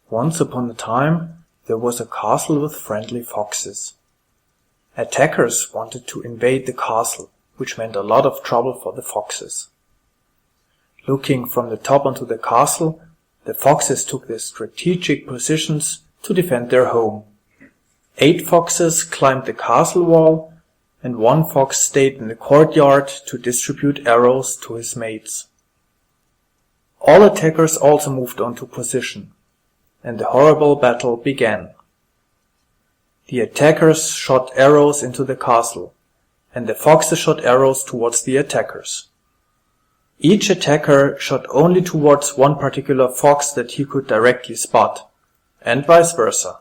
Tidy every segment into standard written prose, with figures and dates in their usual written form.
Once upon a time, there was a castle with friendly foxes. Attackers wanted to invade the castle, which meant a lot of trouble for the foxes. Looking from the top onto the castle, the foxes took their strategic positions to defend their home. 8 foxes climbed the castle wall, and 1 fox stayed in the courtyard to distribute arrows to his mates. All attackers also moved on to position, and the horrible battle began. The attackers shot arrows into the castle, and the foxes shot arrows towards the attackers. Each attacker shot only towards one particular fox that he could directly spot, and vice versa.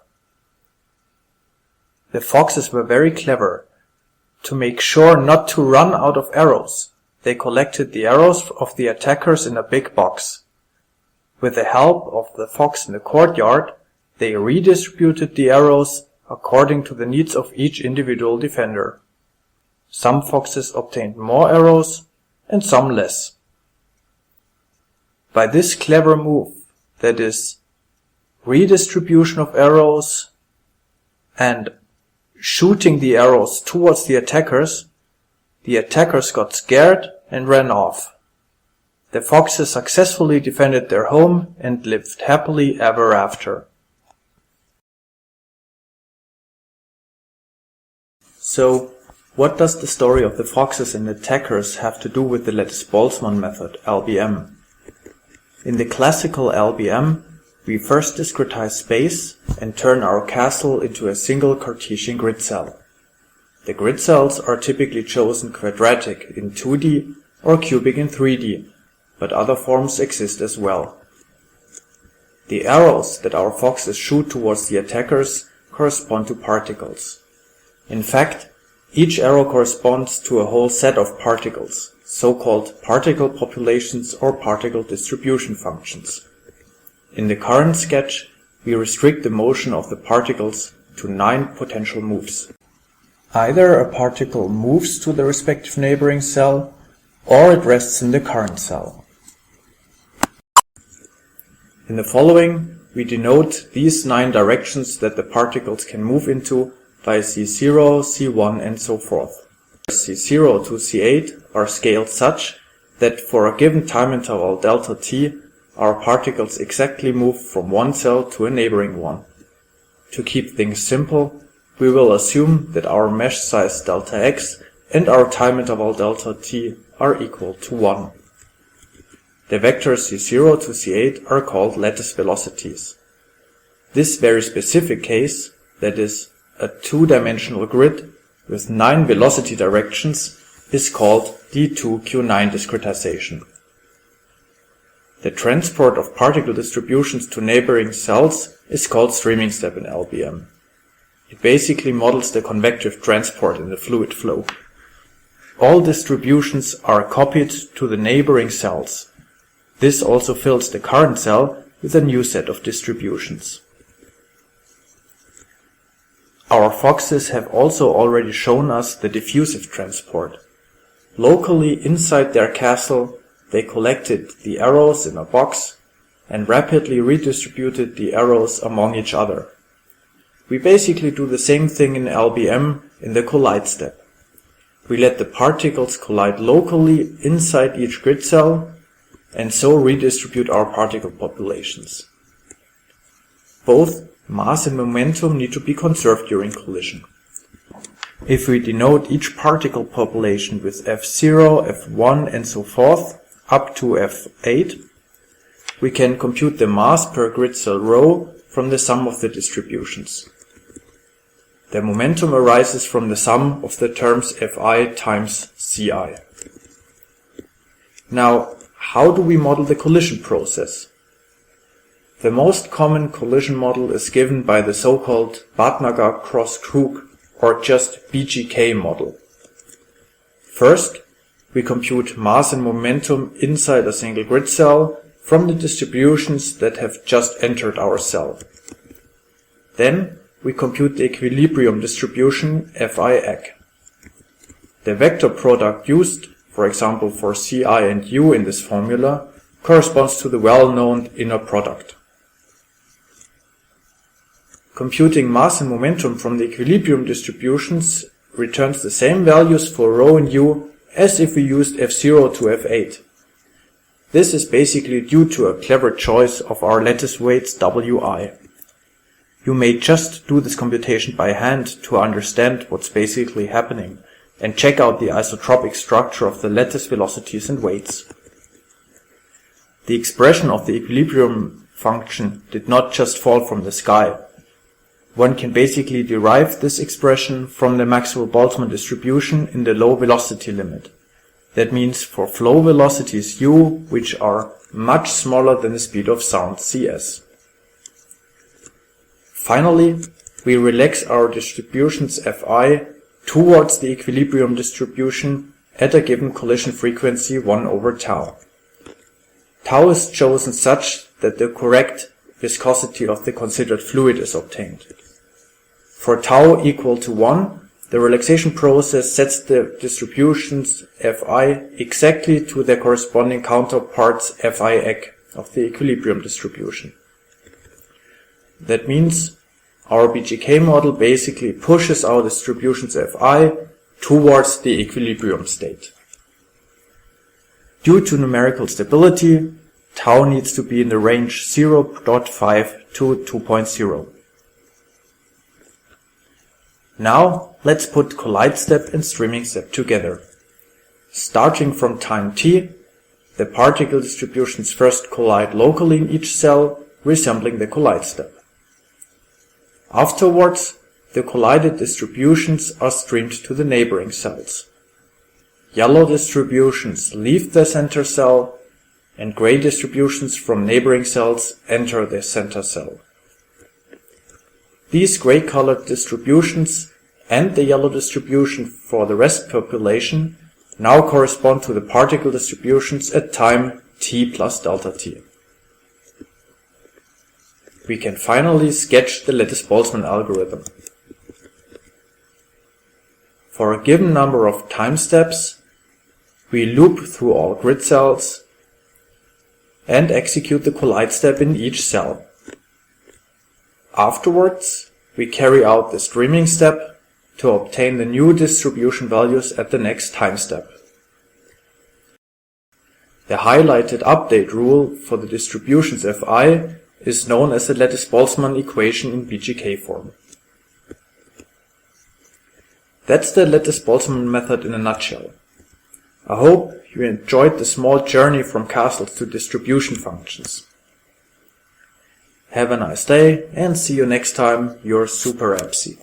The foxes were very clever. To make sure not to run out of arrows, they collected the arrows of the attackers in a big box. With the help of the fox in the courtyard, they redistributed the arrows according to the needs of each individual defender. Some foxes obtained more arrows and some less. By this clever move, that is, redistribution of arrows and shooting the arrows towards the attackers got scared and ran off. The foxes successfully defended their home and lived happily ever after. So, what does the story of the foxes and attackers have to do with the Lattice-Boltzmann method, LBM? In the classical LBM, we first discretize space and turn our castle into a single Cartesian grid cell. The grid cells are typically chosen quadratic in 2D or cubic in 3D, but other forms exist as well. The arrows that our foxes shoot towards the attackers correspond to particles. In fact, each arrow corresponds to a whole set of particles, so-called particle populations or particle distribution functions. In the current sketch, we restrict the motion of the particles to 9 potential moves. Either a particle moves to the respective neighboring cell, or it rests in the current cell. In the following, we denote these 9 directions that the particles can move into by C0, C1 and so forth. C0 to C8 are scaled such that for a given time interval delta t, our particles exactly move from one cell to a neighboring one. To keep things simple, we will assume that our mesh size delta x and our time interval delta t are equal to 1. The vectors C0 to C8 are called lattice velocities. This very specific case, that is, a 2-dimensional grid with 9 velocity directions, is called D2Q9 discretization. The transport of particle distributions to neighboring cells is called streaming step in LBM. It basically models the convective transport in the fluid flow. All distributions are copied to the neighboring cells. This also fills the current cell with a new set of distributions. Our foxes have also already shown us the diffusive transport. Locally inside their castle, they collected the arrows in a box and rapidly redistributed the arrows among each other. We basically do the same thing in LBM in the collide step. We let the particles collide locally inside each grid cell and so redistribute our particle populations. Both mass and momentum need to be conserved during collision. If we denote each particle population with F0, F1 and so forth up to F8, we can compute the mass per grid cell row from the sum of the distributions. The momentum arises from the sum of the terms Fi times Ci. Now, how do we model the collision process? The most common collision model is given by the so-called Badnagar-Cross-Krug or just BGK model. First, we compute mass and momentum inside a single grid cell from the distributions that have just entered our cell. Then, we compute the equilibrium distribution Fi-Ag. The vector product used, for example for Ci and U in this formula, corresponds to the well-known inner product. computing mass and momentum from the equilibrium distributions returns the same values for ρ and u as if we used f0 to f8. This is basically due to a clever choice of our lattice weights wi. You may just do this computation by hand to understand what's basically happening and check out the isotropic structure of the lattice velocities and weights. The expression of the equilibrium function did not just fall from the sky. One can basically derive this expression from the Maxwell-Boltzmann distribution in the low velocity limit. That means for flow velocities u, which are much smaller than the speed of sound cs. Finally, we relax our distributions fi towards the equilibrium distribution at a given collision frequency 1 over tau. Tau is chosen such that the correct viscosity of the considered fluid is obtained. For tau equal to 1, the relaxation process sets the distributions fi exactly to their corresponding counterparts fi ec of the equilibrium distribution. That means our BGK model basically pushes our distributions fi towards the equilibrium state. Due to numerical stability, tau needs to be in the range 0.5 to 2.0. Now, let's put collide step and streaming step together. Starting from time t, the particle distributions first collide locally in each cell, resembling the collide step. Afterwards, the collided distributions are streamed to the neighboring cells. Yellow distributions leave the center cell, and gray distributions from neighboring cells enter the center cell. These gray-colored distributions and the yellow distribution for the rest population now correspond to the particle distributions at time t plus delta t. We can finally sketch the Lattice-Boltzmann algorithm. For a given number of time steps, we loop through all grid cells and execute the collide step in each cell. Afterwards, we carry out the streaming step to obtain the new distribution values at the next time step. The highlighted update rule for the distributions fi is known as the Lattice-Boltzmann equation in BGK form. That's the Lattice-Boltzmann method in a nutshell. I hope you enjoyed the small journey from castles to distribution functions. Have a nice day and see you next time, your Super Epsi.